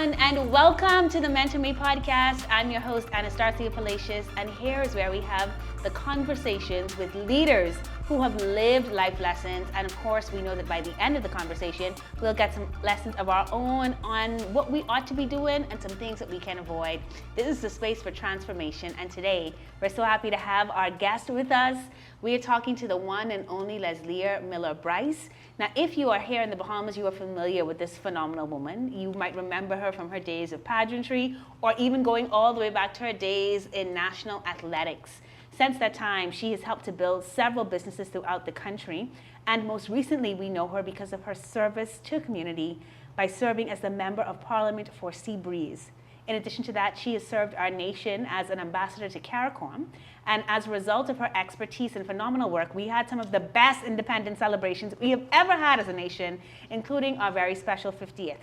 everyone, and welcome to the Mentor Me podcast. I'm your host, Anastasia Palacios, and here is where we have the conversations with leaders who have lived life lessons. And of course, we know that by the end of the conversation, we'll get some lessons of our own on what we ought to be doing and some things that we can avoid. This is the space for transformation, and today we're so happy to have our guest with us. We are talking to the one and only Leslia Miller-Brice. Now, if you are here in the Bahamas, you are familiar with this phenomenal woman. You might remember her from her days of pageantry or even going all the way back to her days in national athletics. Since that time, she has helped to build several businesses throughout the country. And most recently, we know her because of her service to community by serving as the Member of Parliament for Seabreeze. In addition to that, she has served our nation as an ambassador to CARICOM. And as a result of her expertise and phenomenal work, we had some of the best independence celebrations we have ever had as a nation, including our very special 50th.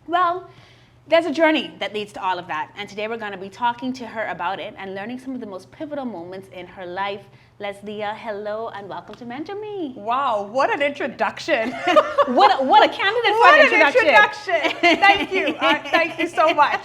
Well, there's a journey that leads to all of that. And today we're going to be talking to her about it and learning some of the most pivotal moments in her life. Leslia, hello and welcome to Mentor Me. Wow, what an introduction. what a candidate for an introduction. Thank you. Thank you so much.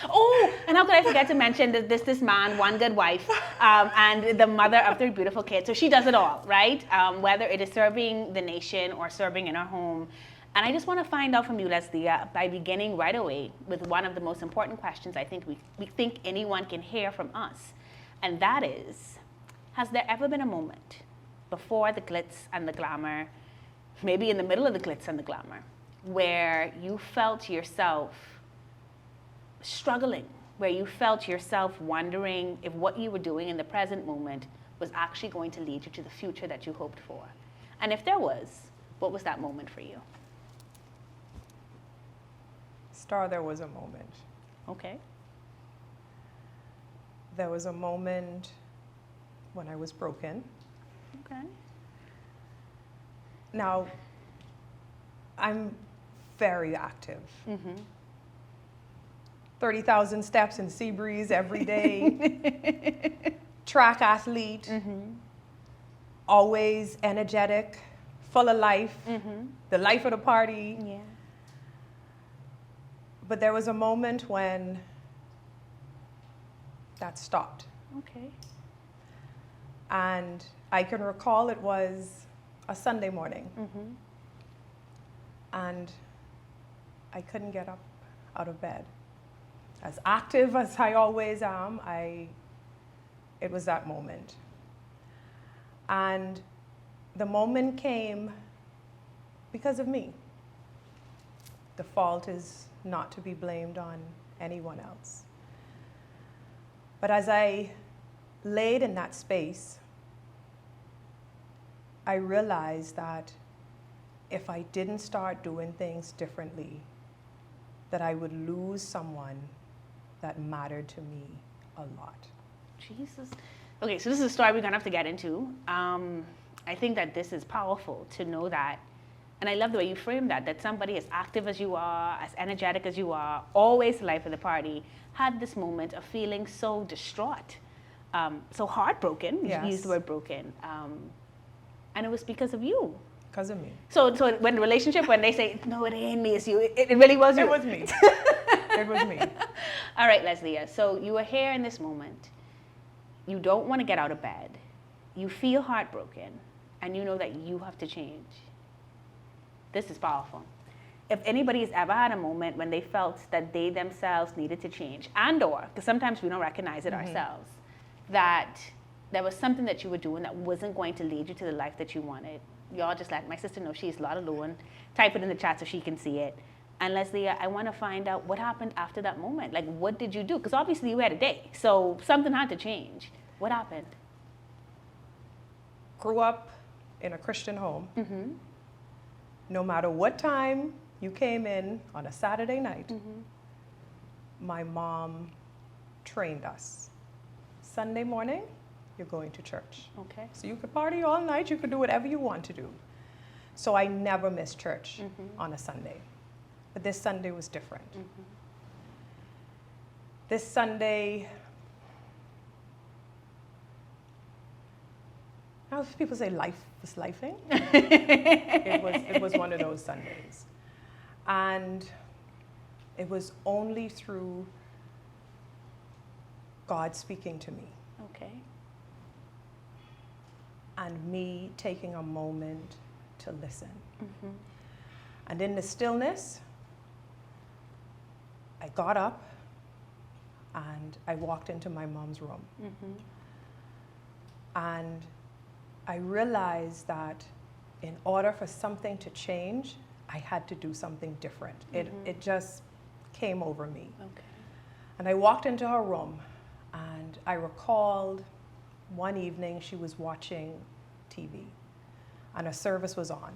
Oh, and how could I forget to mention that this man, one good wife, and the mother of three beautiful kids. So she does it all, right? Whether it is serving the nation or serving in her home. And I just want to find out from you, Leslia, by beginning right away with one of the most important questions I think we think anyone can hear from us. And that is, has there ever been a moment before the glitz and the glamour, maybe in the middle of the glitz and the glamour, where you felt yourself struggling, where you felt yourself wondering if what you were doing in the present moment was actually going to lead you to the future that you hoped for? And if there was, what was that moment for you? There was a moment. Okay. There was a moment when I was broken. Okay. Now, I'm very active. 30,000 steps in Seabreeze every day. Track athlete. Always energetic, full of life. The life of the party. Yeah. But there was a moment when that stopped. Okay. And I can recall it was a Sunday morning. And I couldn't get up out of bed. As active as I always am, it was that moment. And the moment came because of me. The fault is not to be blamed on anyone else. But as I laid in that space, I realized that if I didn't start doing things differently, that I would lose someone that mattered to me a lot. Jesus. Okay, so this is a story we're gonna have to get into. I think that this is powerful to know that. And I love the way you frame that somebody as active as you are, as energetic as you are, always the life of the party, had this moment of feeling so distraught, so heartbroken. Yes. You used the word broken. And it was because of you. Because of me. So when the relationship, when they say, no, it ain't me, it's you, it really was you. It was me. It was me. All right, Leslia, so you are here in this moment. You don't want to get out of bed. You feel heartbroken, and you know that you have to change. This is powerful. If anybody has ever had a moment when they felt that they themselves needed to change, and/or, because sometimes we don't recognize it ourselves, that there was something that you were doing that wasn't going to lead you to the life that you wanted, y'all just let my sister know she's a lot alone. Type it in the chat so she can see it. And Leslia, I want to find out what happened after that moment. Like, what did you do? Because obviously you had a day, so something had to change. What happened? Grew up in a Christian home. No matter what time you came in on a Saturday night, my mom trained us. Sunday morning, you're going to church. Okay. So you could party all night, you could do whatever you want to do. So I never missed church on a Sunday. But this Sunday was different. This Sunday, now people say life was lifing. It was one of those Sundays. And It was only through God speaking to me Okay. and me taking a moment to listen. Mm-hmm. And in the stillness, I got up and I walked into my mom's room. Mm-hmm. And I realized that in order for something to change, I had to do something different. It just came over me. Okay. And I walked into her room, and I recalled one evening she was watching TV, and a service was on.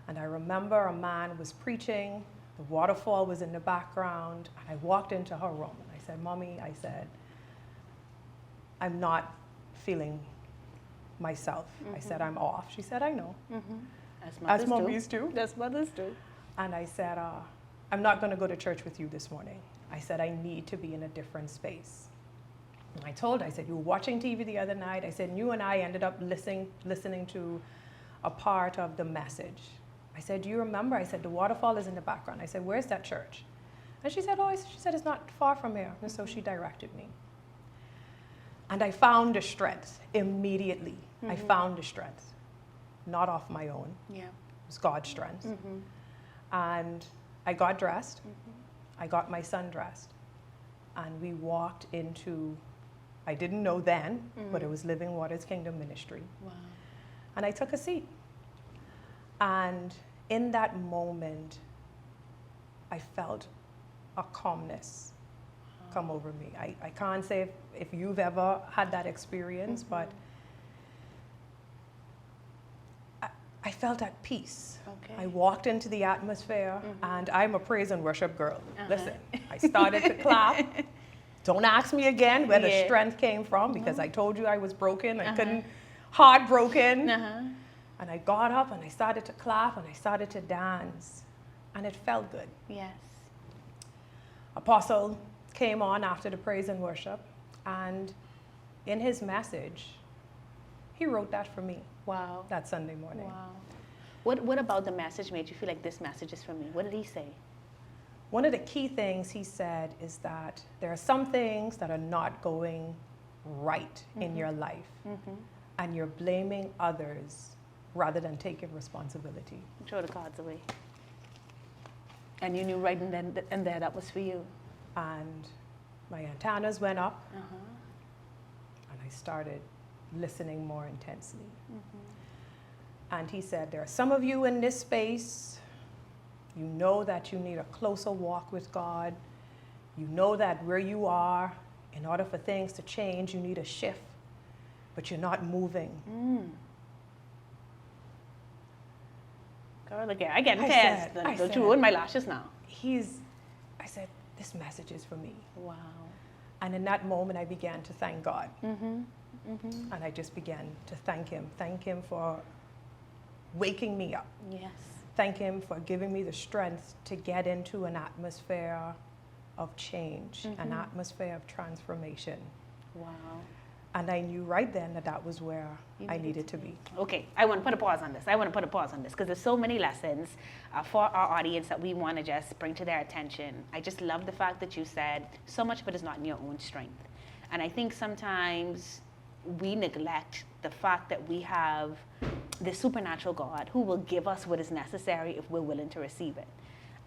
And I remember a man was preaching, the waterfall was in the background, and I walked into her room. And I said, Mommy, I said, I'm not feeling myself. I said, I'm off. She said, I know. As mothers do. As mothers do. And I said, I'm not going to go to church with you this morning. I said, I need to be in a different space. And I told her, I said, you were watching TV the other night. I said, you and I ended up listening to a part of the message. I said, do you remember? I said, the waterfall is in the background. I said, where's that church? And she said, she said, it's not far from here. And so she directed me. And I found the strength immediately. I found the strength, not off my own. Yeah. It was God's strength. And I got dressed. I got my son dressed. And we walked into, I didn't know then, but it was Living Waters Kingdom Ministry. Wow. And I took a seat. And in that moment, I felt a calmness come over me. I can't say if you've ever had that experience, but I felt at peace. Okay. I walked into the atmosphere, and I'm a praise and worship girl. Listen, I started to clap. Don't ask me again where the strength came from, because I told you I was broken. I couldn't, heartbroken. And I got up and I started to clap and I started to dance, and it felt good. Yes. Apostle came on after the praise and worship, and in his message, he wrote that for me. Wow. That Sunday morning. Wow. What about the message made you feel like this message is for me? What did he say? One of the key things he said is that there are some things that are not going right in your life, and you're blaming others rather than taking responsibility. Throw the cards away. And you knew right then and there that was for you. And my antennas went up, and I started listening more intensely. And he said, there are some of you in this space, you know that you need a closer walk with God. You know that where you are, in order for things to change, you need a shift, but you're not moving. Girl, again, I get pissed. Don't you ruin my lashes now. I said, this message is for me. Wow. And in that moment, I began to thank God. And I just began to thank him for waking me up. Yes. Thank him for giving me the strength to get into an atmosphere of change, an atmosphere of transformation. Wow. And I knew right then that was where I needed to be. Okay, I want to put a pause on this. Because there's so many lessons for our audience that we want to just bring to their attention. I just love the fact that you said so much of it is not in your own strength. And I think sometimes we neglect the fact that we have the supernatural God who will give us what is necessary if we're willing to receive it.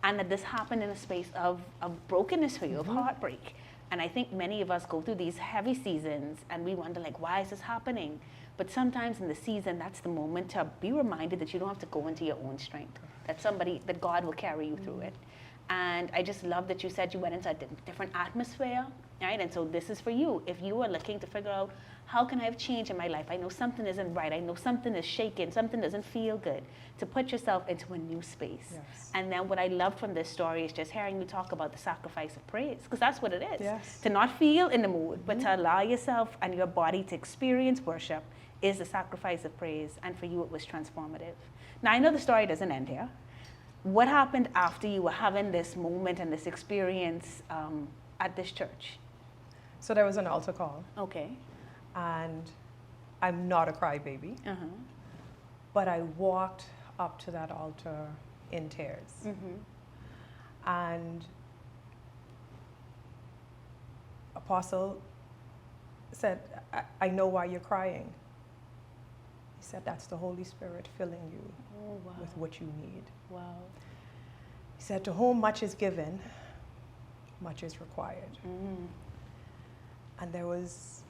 And that this happened in a space of brokenness for you, of heartbreak. And I think many of us go through these heavy seasons and we wonder, like, why is this happening? But sometimes in the season, that's the moment to be reminded that you don't have to go into your own strength, that God will carry you through it. And I just love that you said you went into a different atmosphere, right? And so this is for you. If you are looking to figure out, how can I have change in my life? I know something isn't right. I know something is shaken. Something doesn't feel good. To put yourself into a new space. Yes. And then what I love from this story is just hearing you talk about the sacrifice of praise, because that's what it is. Yes. To not feel in the mood, but to allow yourself and your body to experience worship is the sacrifice of praise. And for you, it was transformative. Now, I know the story doesn't end here. What happened after you were having this moment and this experience at this church? So there was an altar call. Okay. And I'm not a crybaby, but I walked up to that altar in tears. And Apostle said, I know why you're crying. He said, that's the Holy Spirit filling you with what you need. Wow. He said, to whom much is given, much is required. And there was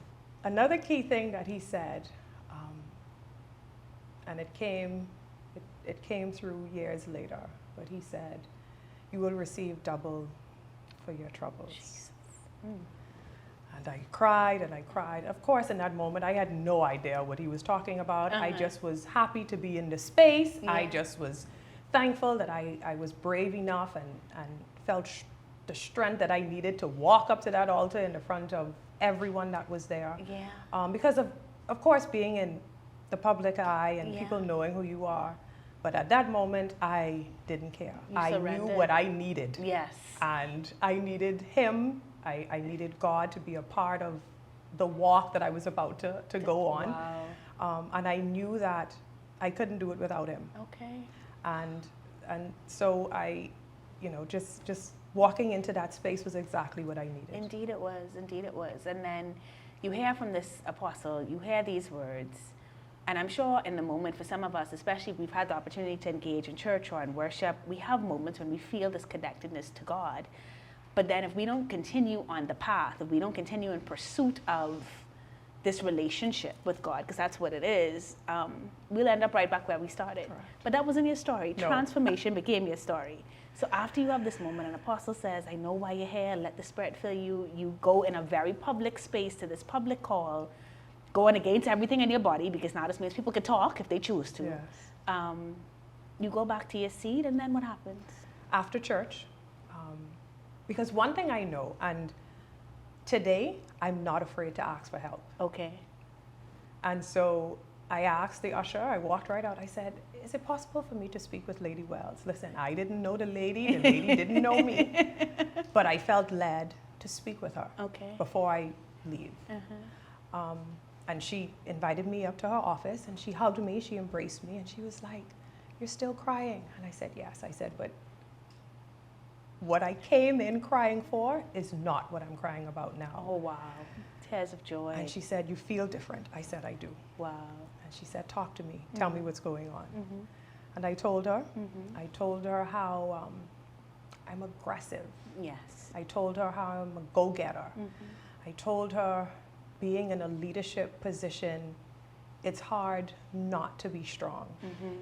another key thing that he said, and it came through years later, but he said, you will receive double for your troubles. Jesus. And I cried and I cried. Of course, in that moment, I had no idea what he was talking about. I just was happy to be in the space. Yeah. I just was thankful that I was brave enough and felt the strength that I needed to walk up to that altar in the front of everyone that was there. Yeah. Because of course, being in the public eye and Yeah. people knowing who you are. But at that moment, I didn't care. You I surrendered. knew what I needed. Yes. And I needed him. I needed God to be a part of the walk that I was about to go on. Wow. And I knew that I couldn't do it without him. Okay. And so I, just walking into that space was exactly what I needed. Indeed it was. Indeed it was. And then you hear from this apostle, you hear these words. And I'm sure in the moment for some of us, especially if we've had the opportunity to engage in church or in worship, we have moments when we feel this connectedness to God. But then if we don't continue on the path, if we don't continue in pursuit of this relationship with God, because that's what it is, we'll end up right back where we started. Correct. But that wasn't your story. No. Transformation became your story. So after you have this moment, an apostle says, I know why you're here, let the Spirit fill you. You go in a very public space to this public call, going against everything in your body, because now this means people can talk if they choose to. Yes. You go back to your seat, and then what happens? After church, because one thing I know, and today I'm not afraid to ask for help. Okay. And so I asked the usher, I walked right out, I said, is it possible for me to speak with Lady Wells? Listen, I didn't know the lady didn't know me, but I felt led to speak with her Okay. before I leave. And she invited me up to her office, and she hugged me, she embraced me, and she was like, you're still crying? And I said, yes. I said, but what I came in crying for is not what I'm crying about now. Oh, wow. Tears of joy. And she said, you feel different. I said, I do. Wow. And she said, talk to me. Tell me what's going on. Mm-hmm. And I told her. I told her how I'm aggressive. Yes. I told her how I'm a go-getter. I told her being in a leadership position, it's hard not to be strong.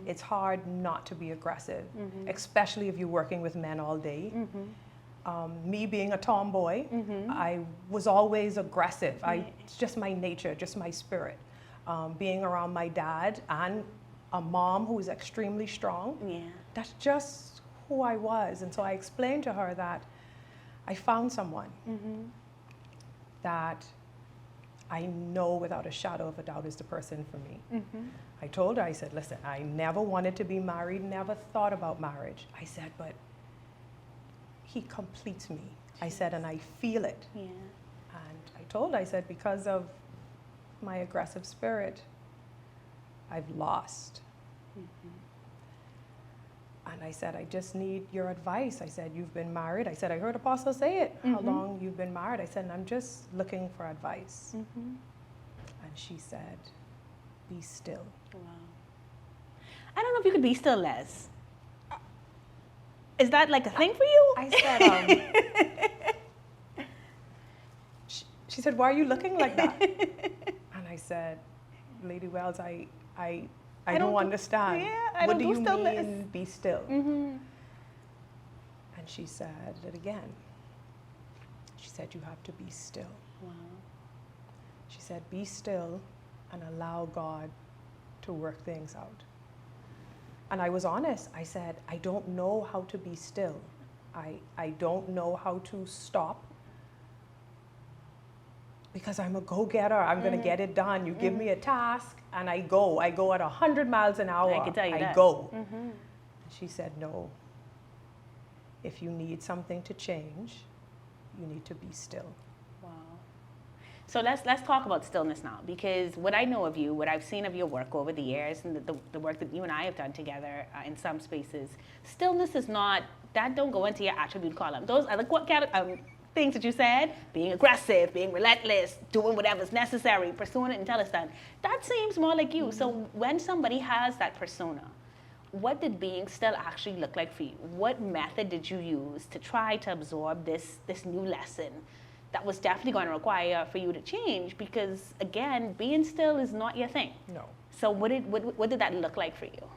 It's hard not to be aggressive, especially if you're working with men all day. Me being a tomboy, I was always aggressive. It's just my nature, just my spirit. Being around my dad and a mom who is extremely strong, that's just who I was. And so I explained to her that I found someone that I know without a shadow of a doubt is the person for me. I told her, I said, listen, I never wanted to be married, never thought about marriage. I said, but he completes me. I said, and I feel it. Yeah. And I told her, I said, because of my aggressive spirit, I've lost. And I said, I just need your advice. I said, you've been married. I said, I heard Apostle say it, how long you've been married. I said, and I'm just looking for advice. And she said, be still. Wow. I don't know if you could be still, Les. Is that like a thing for you? I said, she said, why are you looking like that? And I said, Lady Wells, I don't understand. Yeah, I what don't do do you stillness. mean, be still? And she said it again. She said, you have to be still. Wow. She said, be still and allow God to work things out. And I was honest. I said, I don't know how to be still. I don't know how to stop. Because I'm a go-getter. I'm going to get it done. You give me a task, and I go. I go at 100 miles an hour. I can tell you that. I go. And she said, no. If you need something to change, you need to be still. Wow. So let's talk about stillness now, because what I know of you, what I've seen of your work over the years, and the work that you and I have done together in some spaces, stillness is not, that don't go into your attribute column. Those are like, what things that you said, being aggressive, being relentless, doing whatever's necessary, pursuing it until it's done. That seems more like you. So when somebody has that persona, what did being still actually look like for you? What method did you use to try to absorb this new lesson that was definitely going to require for you to change? Because again, being still is not your thing. No. So what did that look like for you?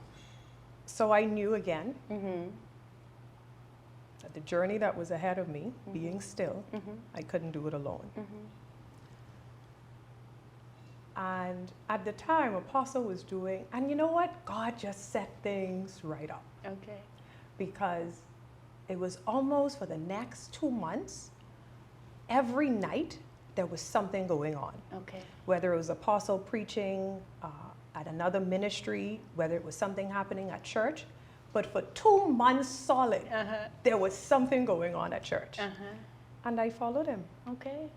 So I knew again that the journey that was ahead of me, being still, I couldn't do it alone. And at the time, Apostle was doing, and you know what? God just set things right up. Okay. Because it was almost for the next 2 months, every night there was something going on. Okay. Whether it was Apostle preaching at another ministry, whether it was something happening at church, but for 2 months solid, there was something going on at church. And I followed him. Okay.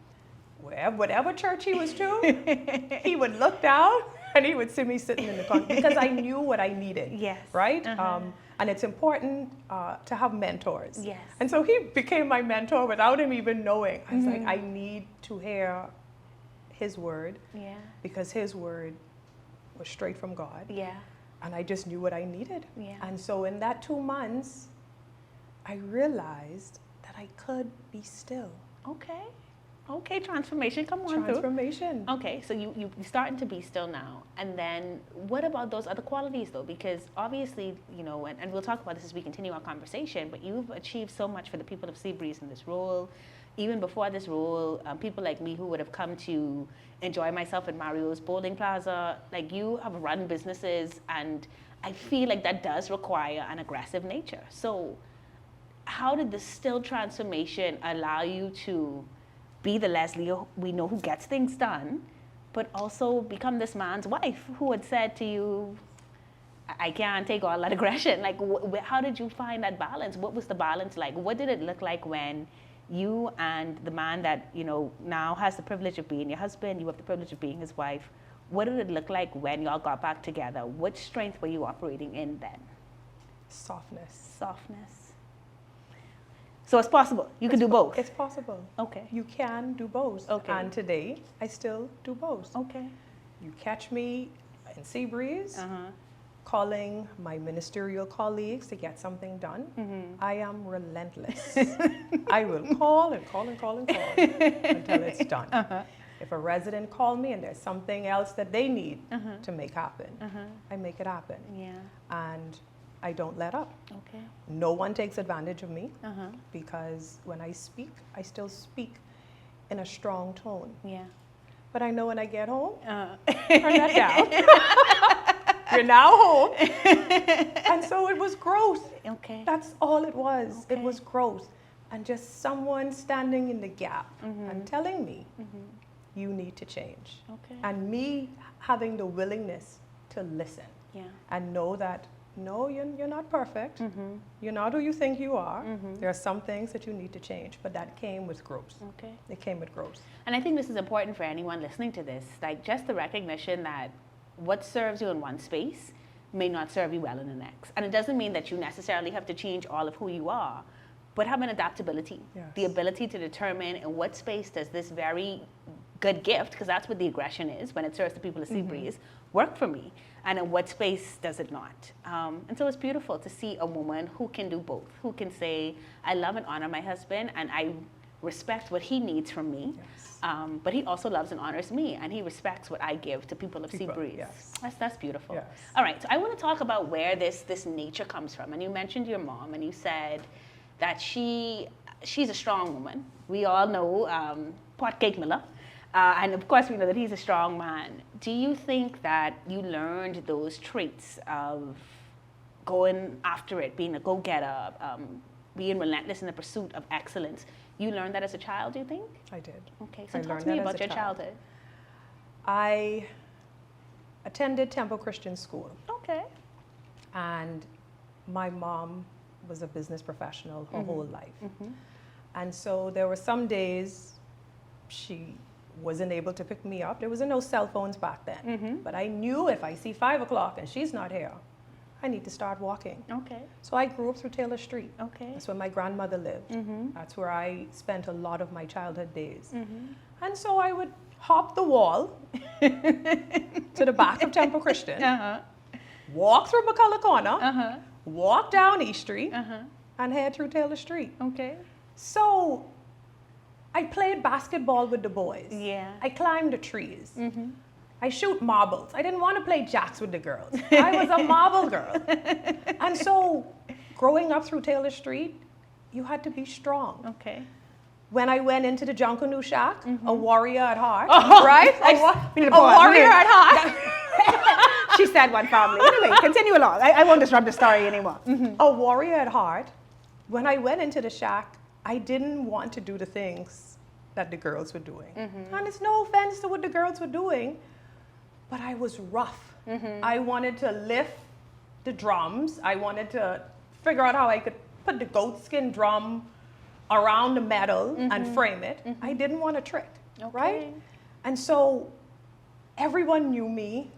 Whatever church he was to, he would look down and he would see me sitting in the corner because I knew what I needed. Yes. Right? And it's important to have mentors. Yes. And so he became my mentor without him even knowing. I was like, I need to hear his word. Yeah. Because his word was straight from God. Yeah. And I just knew what I needed. Yeah. And so in that 2 months, I realized that I could be still. Okay. Okay, transformation, come on Transformation. through. Okay, so you're starting to be still now. And then what about those other qualities though? Because obviously, you know, and we'll talk about this as we continue our conversation, but you've achieved so much for the people of Seabreeze in this role. Even before this role, people like me who would have come to enjoy myself at Mario's Bowling Plaza, like you have run businesses, and I feel like that does require an aggressive nature. So how did the still transformation allow you to be the Leslia we know who gets things done, but also become this man's wife who had said to you, I can't take all that aggression? Like, how did you find that balance? What was the balance like? What did it look like when you and the man that, you know, now has the privilege of being your husband, you have the privilege of being his wife, what did it look like when y'all got back together? What strength were you operating in then? Softness. Softness. So it's possible. You can do both. It's possible. Okay. You can do both. Okay. And today, I still do both. Okay. You catch me in Seabreeze, calling my ministerial colleagues to get something done. I am relentless. I will call and call and call and call until it's done. If a resident calls me and there's something else that they need to make happen, I make it happen. Yeah. And I don't let up. Okay. No one takes advantage of me because when I speak, I still speak in a strong tone. Yeah. But I know when I get home, turn that down. You're now home. And so it was growth. Okay. That's all it was. Okay. It was growth. And just someone standing in the gap and telling me, you need to change. Okay. And me having the willingness to listen and know that no, you're not perfect. You're not who you think you are. There are some things that you need to change, but that came with growth. Okay. It came with growth. And I think this is important for anyone listening to this, like just the recognition that what serves you in one space may not serve you well in the next. And it doesn't mean that you necessarily have to change all of who you are, but have an adaptability, the ability to determine in what space does this very good gift, because that's what the aggression is when it serves the people of Seabreeze, work for me, and in what space does it not? And so it's beautiful to see a woman who can do both, who can say, I love and honor my husband, and I respect what he needs from me, but he also loves and honors me, and he respects what I give to people of Seabreeze. That's beautiful. All right, so I want to talk about where this nature comes from. And you mentioned your mom, and you said that she's a strong woman. We all know Potcake Miller. And of course, we know that he's a strong man. Do you think that you learned those traits of going after it, being a go-getter, being relentless in the pursuit of excellence? You learned that as a child, do you think? I did. Okay, so talk to me about your childhood. I attended Temple Christian School. Okay. And my mom was a business professional her whole life. And so there were some days she wasn't able to pick me up. There was no cell phones back then. But I knew if I see 5 o'clock and she's not here, I need to start walking. Okay. So I grew up through Taylor Street. Okay. That's where my grandmother lived. Mm-hmm. That's where I spent a lot of my childhood days. Mm-hmm. And so I would hop the wall to the back of Temple Christian, Uh-huh. walk through McCullough Corner, Uh-huh. walk down East Street, Uh-huh. and head through Taylor Street. Okay. So I played basketball with the boys. Yeah. I climbed the trees. Mm-hmm. I shoot marbles. I didn't want to play jacks with the girls. I was a marble girl. And so growing up through Taylor Street, you had to be strong. Okay. When I went into the Junkanoo Shack, a warrior at heart, Oh, right? we need A to pause. warrior at heart. She said one family. Anyway, continue along. I won't disrupt the story anymore. Mm-hmm. A warrior at heart. When I went into the shack, I didn't want to do the things that the girls were doing. Mm-hmm. And it's no offense to what the girls were doing, but I was rough. Mm-hmm. I wanted to lift the drums. I wanted to figure out how I could put the goatskin drum around the metal and frame it. I didn't want to trick, right? And so everyone knew me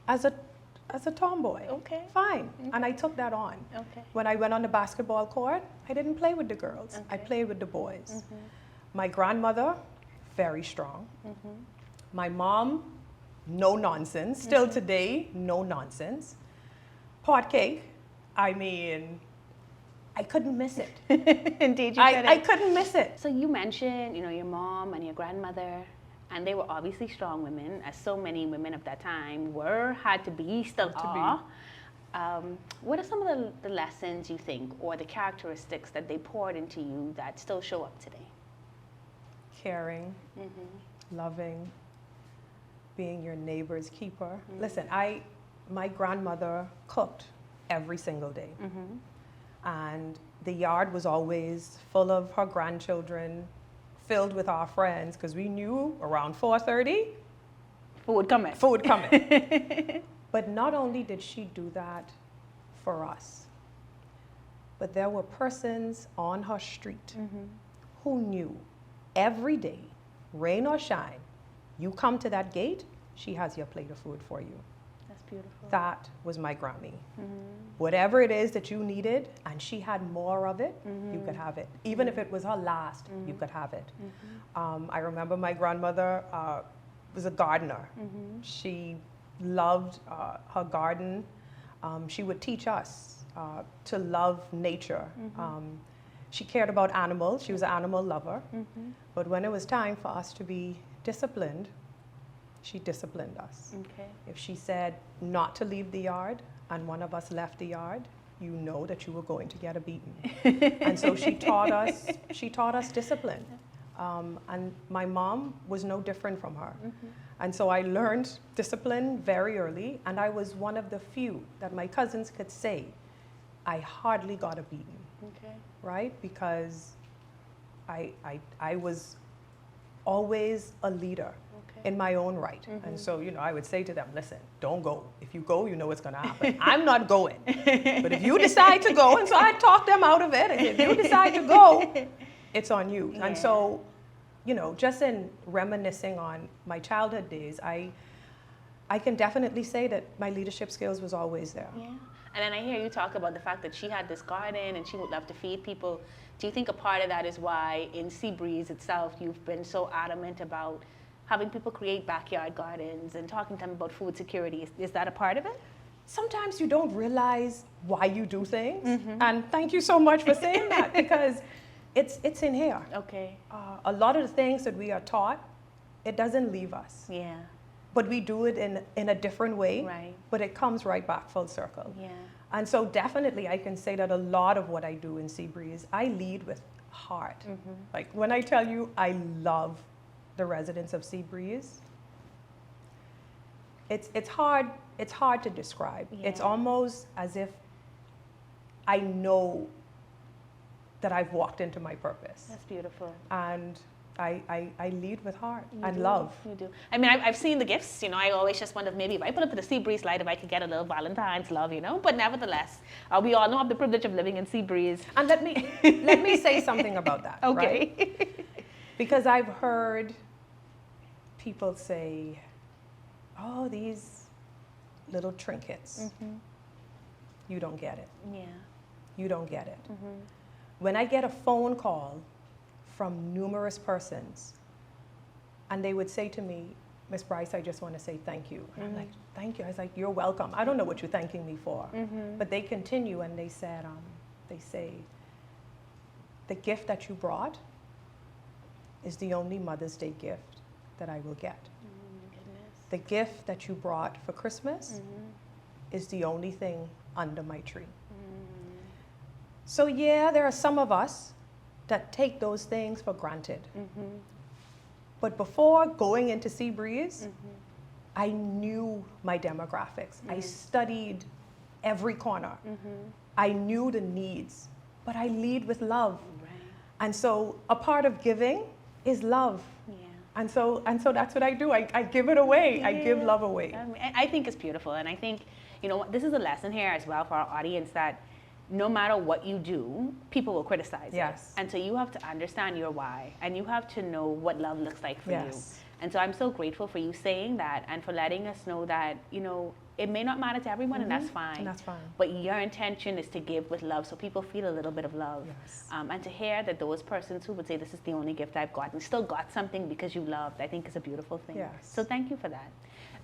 as a tomboy. Okay. Fine. And I took that on. Okay. When I went on the basketball court, I didn't play with the girls. I played with the boys. My grandmother, very strong. My mom, no nonsense. Still today, no nonsense. Pot cake, I mean, I couldn't miss it. Indeed, you I couldn't miss it. So you mentioned, your mom and your grandmother, and they were obviously strong women, as so many women of that time had to be, still are. What are some of the lessons you think, or the characteristics that they poured into you that still show up today? Caring, loving, being your neighbor's keeper. Listen, my grandmother cooked every single day. And the yard was always full of her grandchildren, filled with our friends, because we knew around 4:30, Food coming. food coming. But not only did she do that for us, but there were persons on her street who knew every day, rain or shine, you come to that gate, she has your plate of food for you. That's beautiful. That was my Grammy. Whatever it is that you needed, and she had more of it, you could have it. Even if it was her last, you could have it. I remember my grandmother was a gardener. She loved her garden. She would teach us to love nature. She cared about animals. She was an animal lover. But when it was time for us to be disciplined, she disciplined us. Okay. If she said not to leave the yard and one of us left the yard, you know that you were going to get a beating. And so she taught us discipline. And my mom was no different from her. And so I learned discipline very early, and I was one of the few that my cousins could say, I hardly got a beating, Okay. right? Because I was always a leader in my own right. And so, I would say to them, listen, don't go. If you go, you know what's going to happen. I'm not going. But if you decide to go, and so I talked them out of it, and if you decide to go, it's on you. Yeah. And so, just in reminiscing on my childhood days, I can definitely say that my leadership skills was always there. Yeah. And then I hear you talk about the fact that she had this garden and she would love to feed people. Do you think a part of that is why in Seabreeze itself you've been so adamant about having people create backyard gardens and talking to them about food security? Is that a part of it? Sometimes you don't realize why you do things. And thank you so much for saying that, because it's in here. Okay. A lot of the things that we are taught, it doesn't leave us. Yeah. But we do it in a different way. Right. But it comes right back full circle. Yeah. And so definitely I can say that a lot of what I do in Seabreeze, I lead with heart. Like when I tell you I love the residents of Seabreeze, it's hard to describe. Yeah. It's almost as if I know that I've walked into my purpose. That's beautiful. And I lead with heart and do. love. You do. I mean, I've seen the gifts, I always just wonder if maybe if I put up the Seabreeze light, if I could get a little Valentine's love, But nevertheless, we all know I have the privilege of living in Seabreeze. And let me say something about that. Okay. Right? Because I've heard people say, oh, these little trinkets. you don't get it. Yeah. You don't get it. Mm-hmm. When I get a phone call from numerous persons, and they would say to me, Miss Brice, I just want to say thank you. And I'm like, thank you. I was like, you're welcome. I don't know what you're thanking me for. Mm-hmm. But they continue and they said, they say, the gift that you brought is the only Mother's Day gift that I will get. Goodness. The gift that you brought for Christmas is the only thing under my tree. So yeah, there are some of us that take those things for granted. But before going into Seabreeze, I knew my demographics. I studied every corner. I knew the needs, but I lead with love. Right. And so a part of giving is love. Yeah. And so that's what I do. I give it away. Yeah. I give love away. I mean, I think it's beautiful. And I think, you know, this is a lesson here as well for our audience that no matter what you do, people will criticize Yes. it. And so you have to understand your why, and you have to know what love looks like for you. Yes. And so I'm so grateful for you saying that and for letting us know that, you know, it may not matter to everyone, and that's fine. And that's fine. But your intention is to give with love so people feel a little bit of love. Yes. And to hear that those persons who would say this is the only gift I've got and still got something because you loved, I think is a beautiful thing. Yes. So thank you for that.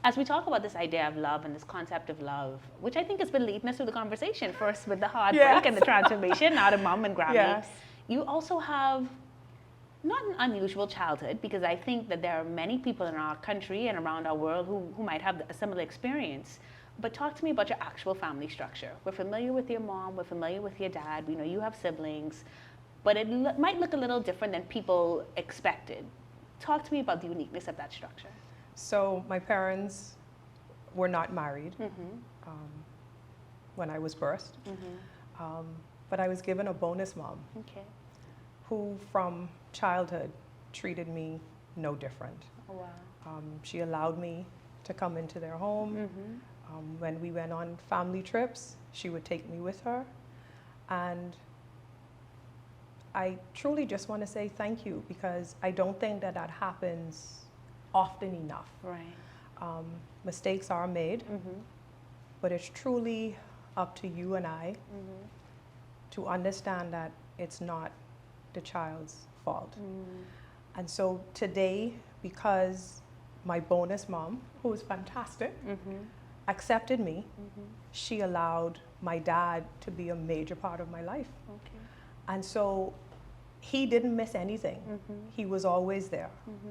As we talk about this idea of love and this concept of love, which I think has been leading us through the conversation, first with the heartbreak Yes. and the transformation, now to mom and Grammy, Yes. you also have not an unusual childhood, because I think that there are many people in our country and around our world who might have a similar experience. But talk to me about your actual family structure. We're familiar with your mom, we're familiar with your dad, we know you have siblings, but it might look a little different than people expected. Talk to me about the uniqueness of that structure. So my parents were not married when I was birthed, but I was given a bonus mom Okay. who from childhood treated me no different. Oh, wow. She allowed me to come into their home. When we went on family trips, she would take me with her. And I truly just want to say thank you, because I don't think that happens often enough. Right. Mistakes are made, but it's truly up to you and I to understand that it's not the child's fault. And so today, because my bonus mom, who is fantastic, accepted me, she allowed my dad to be a major part of my life. Okay. And so he didn't miss anything. He was always there.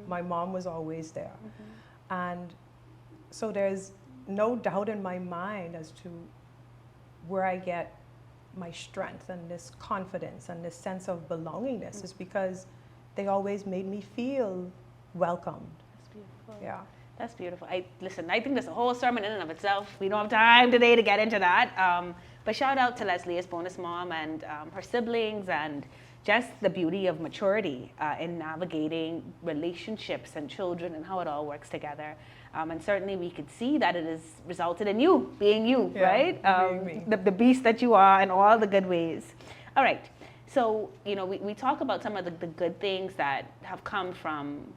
My mom was always there. And so there's no doubt in my mind as to where I get my strength and this confidence and this sense of belongingness is because they always made me feel welcomed. That's beautiful. Yeah. That's beautiful. Listen, I think there's a whole sermon in and of itself. We don't have time today to get into that. But shout out to Leslia's bonus mom and her siblings, and just the beauty of maturity in navigating relationships and children and how it all works together. And certainly we could see that it has resulted in you being you, Yeah, right? being me. The beast that you are in all the good ways. All right. So, you know, we talk about some of the good things that have come from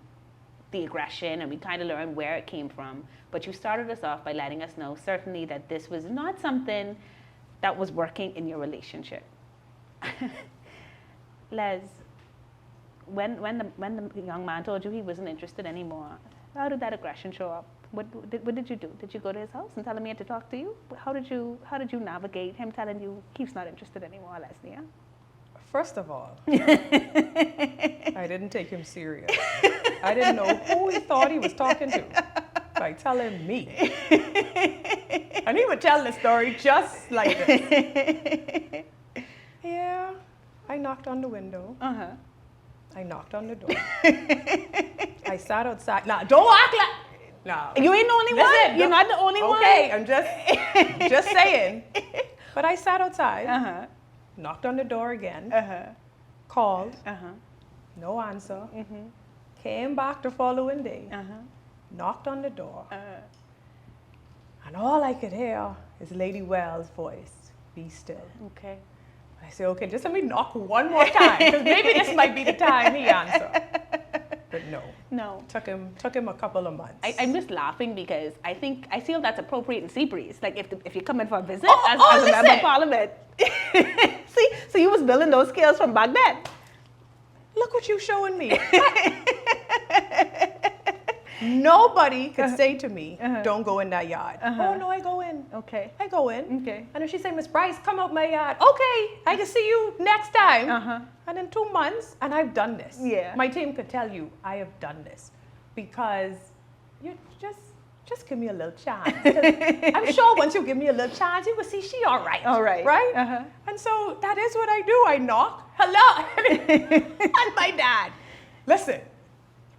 the aggression, and we kind of learn where it came from. But you started us off by letting us know certainly that this was not something that was working in your relationship. Les, when the young man told you he wasn't interested anymore, how did that aggression show up? What did you do? Did you go to his house and tell him he had to talk to you? How did you navigate him telling you he's not interested anymore, Leslia? First of all, I didn't take him serious. I didn't know who he thought he was talking to by telling me. And he would tell the story just like this. Yeah, I knocked on the window. I knocked on the door. I sat outside. Now, don't act like... No. You ain't the only one. You're not the only one. Okay, I'm just saying. But I sat outside. Knocked on the door again, called, no answer, came back the following day, knocked on the door, and all I could hear is Lady Wells' voice, be still. Okay. I said, okay, just let me knock one more time, because maybe this might be the time he answered. but no. No. Took him a couple of months. I'm just laughing because I see if that's appropriate in Seabreeze. Like if you come in for a visit as a listen. member of parliament. See, so you was building those skills from back then. Look what you showing me. Nobody could say to me, don't go in that yard. Oh, no, I go in. Okay. I go in. Okay. And if she say, Miss Brice, come out my yard. Okay, I can see you next time. And in 2 months, and I've done this. Yeah. My team could tell you, I have done this. Because you just give me a little chance. I'm sure once you give me a little chance, you will see she all right. All right. Right? And so that is what I do. I knock. Hello. And my dad. Listen.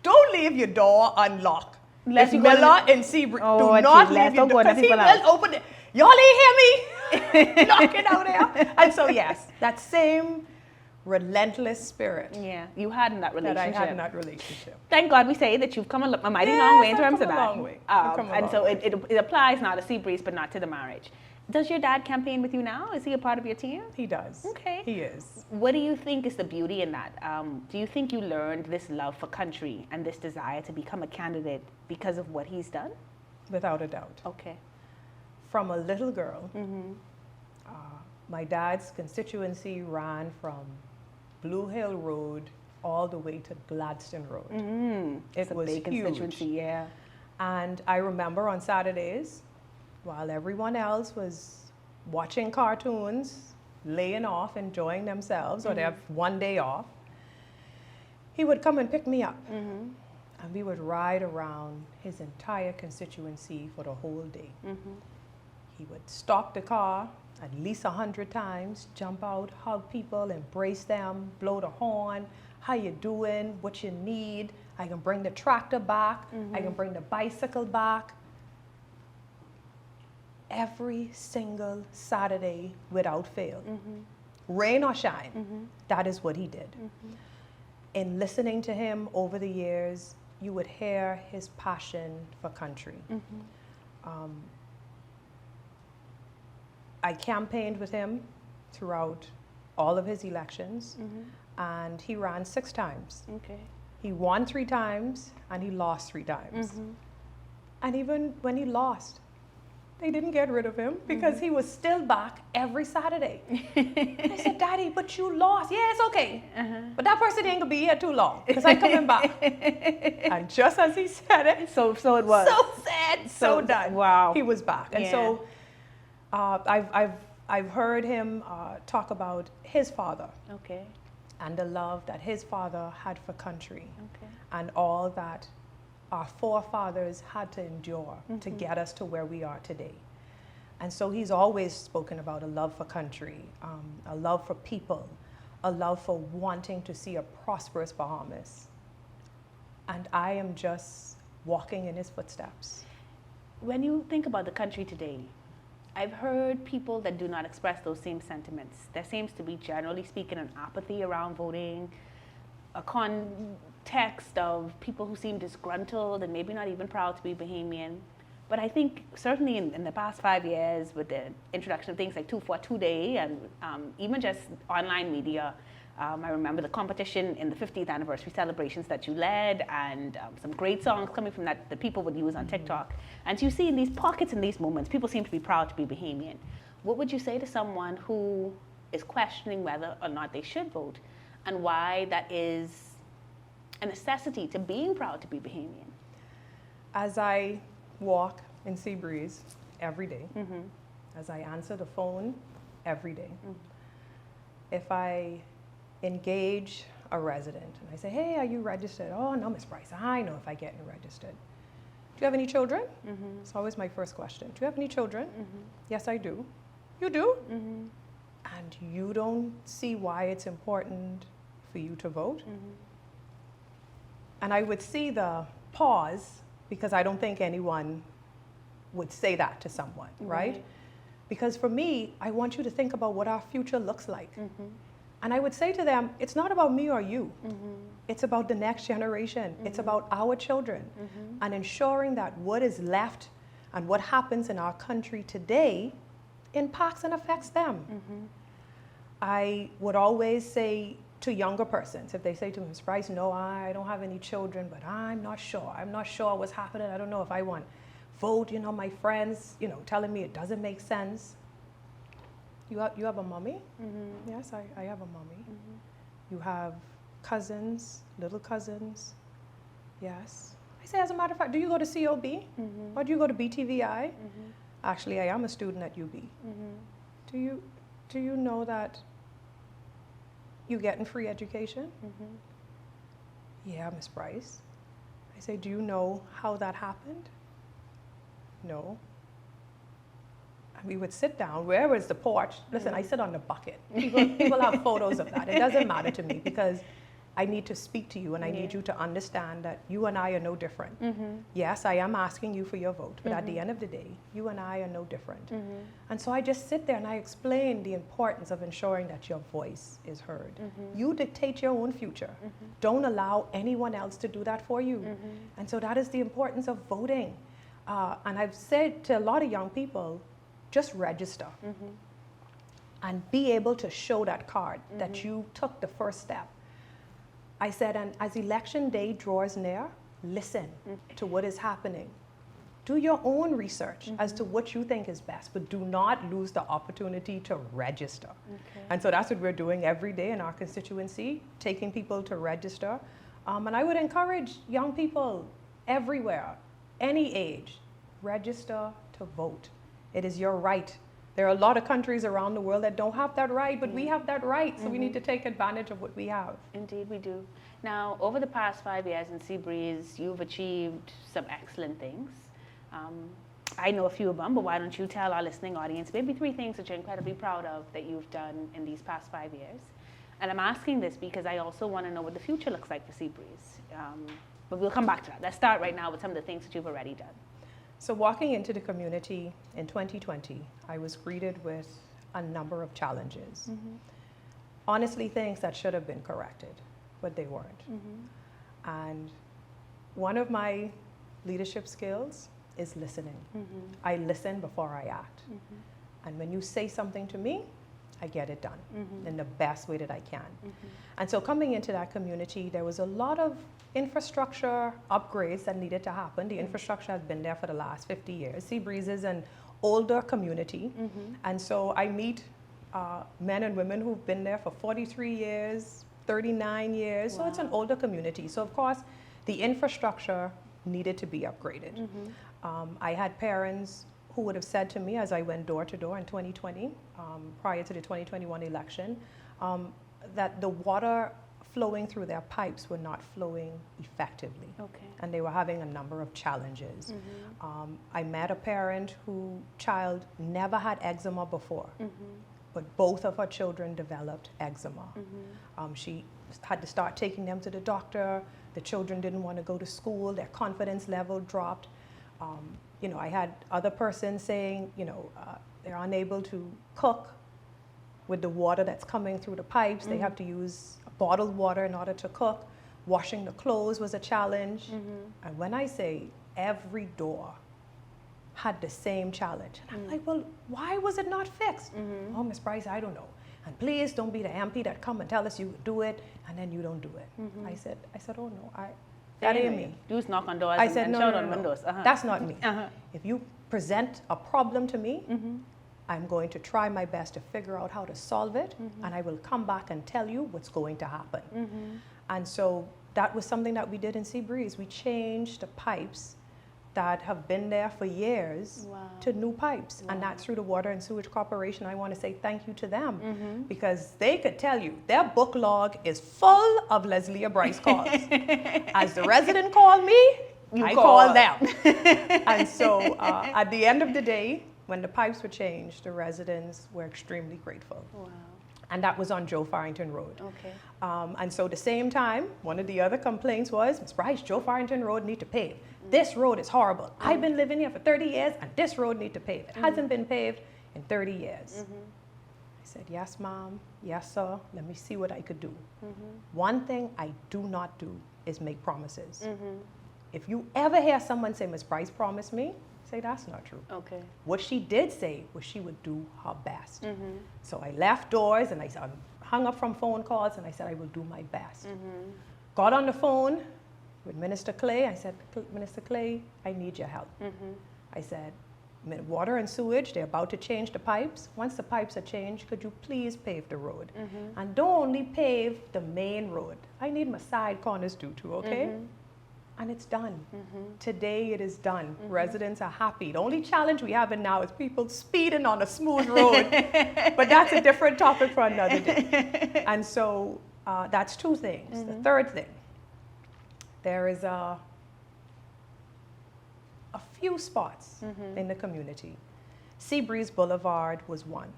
Don't leave your door unlocked. It's Miller and Seabreeze. Oh, do not leave your door, because he will open it. Y'all ain't hear me knocking out there. And so, yes, that same relentless spirit you had in that relationship. that I had in that relationship. Thank God we say that you've come a mighty long way in terms of that. I've come a long way. I've come a And long so way. it applies now to Seabreeze, but not to the marriage. Does your dad campaign with you now? Is he a part of your team? He does. Okay. He is. What do you think is the beauty in that? Do you think you learned this love for country and this desire to become a candidate because of what he's done? Without a doubt. Okay. From a little girl, my dad's constituency ran from Blue Hill Road all the way to Gladstone Road. It's It was a big huge. constituency, yeah. And I remember on Saturdays, while everyone else was watching cartoons, laying off, enjoying themselves, or they have one day off, he would come and pick me up. And we would ride around his entire constituency for the whole day. He would stop the car at least 100 times, jump out, hug people, embrace them, blow the horn. How you doing? What you need? I can bring the tractor back. I can bring the bicycle back. Every single Saturday without fail. Rain or shine, that is what he did. In listening to him over the years, you would hear his passion for country. I campaigned with him throughout all of his elections, and he ran 6 times. Okay. He won 3 times, and he lost 3 times. And even when he lost, they didn't get rid of him because he was still back every Saturday. I said, Daddy, but you lost. Yeah, it's okay. But that person ain't gonna be here too long because I'm coming back. And just as he said it, So it was. so said, so done. Wow. He was back. And so I've heard him talk about his father Okay. and the love that his father had for country Okay. and all that our forefathers had to endure to get us to where we are today. And so he's always spoken about a love for country, a love for people, a love for wanting to see a prosperous Bahamas. And I am just walking in his footsteps. When you think about the country today, I've heard people that do not express those same sentiments. There seems to be, generally speaking, an apathy around voting, a context of people who seem disgruntled and maybe not even proud to be Bahamian. But I think certainly in the past 5 years, with the introduction of things like 2 for Today and even just online media, I remember the competition in the 50th anniversary celebrations that you led, and some great songs coming from that people would use on TikTok. And you see in these pockets, in these moments, people seem to be proud to be Bahamian. What would you say to someone who is questioning whether or not they should vote, and why that is a necessity to being proud to be Bahamian? As I walk in Seabreeze every day, as I answer the phone every day, if I engage a resident and I say, hey, are you registered? Oh, no, Miss Brice, I know if I get registered. Do you have any children? It's always my first question. Do you have any children? Yes, I do. You do? And you don't see why it's important for you to vote? And I would see the pause, because I don't think anyone would say that to someone, right? Because for me, I want you to think about what our future looks like. And I would say to them, it's not about me or you. It's about the next generation. It's about our children. And ensuring that what is left and what happens in our country today impacts and affects them. I would always say, to younger persons, if they say to me, Ms. Brice, no, I don't have any children, but I'm not sure. I'm not sure what's happening. I don't know if I want vote. My friends, telling me it doesn't make sense. You have a mommy? Mm-hmm. Yes, I have a mommy. Mm-hmm. You have cousins, little cousins. Yes. I say, as a matter of fact, do you go to COB? Mm-hmm. Or do you go to BTVI? Mm-hmm. Actually, I am a student at UB. Mm-hmm. Do you know that you getting free education? Mm-hmm. Yeah, Ms. Brice. I say, do you know how that happened? No. And we would sit down. Where is the porch? Listen, I sit on the bucket. People have photos of that. It doesn't matter to me because I need to speak to you and I need you to understand that you and I are no different. Mm-hmm. Yes, I am asking you for your vote, but at the end of the day, you and I are no different. Mm-hmm. And so I just sit there and I explain the importance of ensuring that your voice is heard. Mm-hmm. You dictate your own future. Mm-hmm. Don't allow anyone else to do that for you. Mm-hmm. And so that is the importance of voting. And I've said to a lot of young people, just register and be able to show that card that you took the first step. I said, and as election day draws near, listen to what is happening. Do your own research as to what you think is best, but do not lose the opportunity to register. Okay. And so that's what we're doing every day in our constituency, taking people to register. And I would encourage young people everywhere, any age, register to vote. It is your right. There are a lot of countries around the world that don't have that right, but we have that right, so we need to take advantage of what we have. Indeed, we do. Now, over the past 5 years in Seabreeze, you've achieved some excellent things. I know a few of them, but why don't you tell our listening audience maybe 3 things that you're incredibly proud of that you've done in these past 5 years? And I'm asking this because I also want to know what the future looks like for Seabreeze. But we'll come back to that. Let's start right now with some of the things that you've already done. So walking into the community in 2020, I was greeted with a number of challenges. Mm-hmm. Honestly, things that should have been corrected, but they weren't. Mm-hmm. And one of my leadership skills is listening. Mm-hmm. I listen before I act. Mm-hmm. And when you say something to me, I get it done in the best way that I can. Mm-hmm. And so coming into that community, there was a lot of infrastructure upgrades that needed to happen. The infrastructure has been there for the last 50 years. Seabreeze is an older community. And so I meet men and women who've been there for 43 years, 39 years. Wow. So it's an older community. So of course, the infrastructure needed to be upgraded. I had parents who would have said to me as I went door to door in 2020, prior to the 2021 election, that the water flowing through their pipes were not flowing effectively. Okay. And they were having a number of challenges. I met a parent whose child never had eczema before, but both of her children developed eczema. She had to start taking them to the doctor. The children didn't want to go to school. Their confidence level dropped. I had other persons saying, they're unable to cook with the water that's coming through the pipes. They have to use bottled water in order to cook. Washing the clothes was a challenge. And when I say every door had the same challenge, and I'm like, well, why was it not fixed? Oh, Ms. Brice, I don't know. And please don't be the MP that come and tell us you do it, and then you don't do it. I said, oh no, that ain't me. Do knock on doors and no, shout no, on no. windows. That's not me. If you present a problem to me, I'm going to try my best to figure out how to solve it, and I will come back and tell you what's going to happen. And so that was something that we did in Seabreeze. We changed the pipes that have been there for years to new pipes. And that's through the Water and Sewage Corporation. I want to say thank you to them because they could tell you their book log is full of Leslia Miller-Brice calls. As the resident called me, I call them. And so at the end of the day, when the pipes were changed, the residents were extremely grateful. Wow. And that was on Joe Farrington Road. Okay. And so at the same time, one of the other complaints was, Ms. Brice, Joe Farrington Road need to pave. This road is horrible. I've been living here for 30 years and this road need to pave. It hasn't been paved in 30 years. I said, yes, ma'am. Yes, sir. Let me see what I could do. One thing I do not do is make promises. If you ever hear someone say, Ms. Brice promised me, say that's not true. Okay. What she did say was she would do her best. So I left doors and I said, hung up from phone calls and I said, I will do my best. Got on the phone with Minister Clay. I said, Minister Clay, I need your help. I said, water and sewage, they're about to change the pipes. Once the pipes are changed, could you please pave the road? And don't only pave the main road. I need my side corners too, okay? And it's done. Today it is done. Residents are happy. The only challenge we have now is people speeding on a smooth road. But that's a different topic for another day. And so that's two things. The third thing, there is a few spots in the community. Seabreeze Boulevard was one.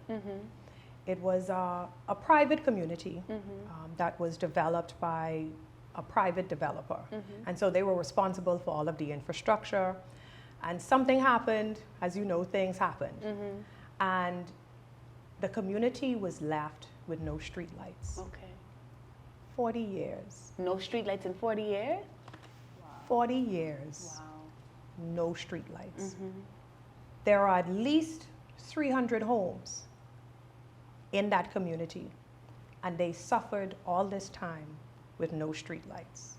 It was a private community that was developed by a private developer. And so they were responsible for all of the infrastructure. And something happened, as you know, things happened. And the community was left with no street lights. Okay. 40 years. No street lights in 40 years? Wow. 40 years. Wow. No street lights. There are at least 300 homes in that community. And they suffered all this time with no street lights.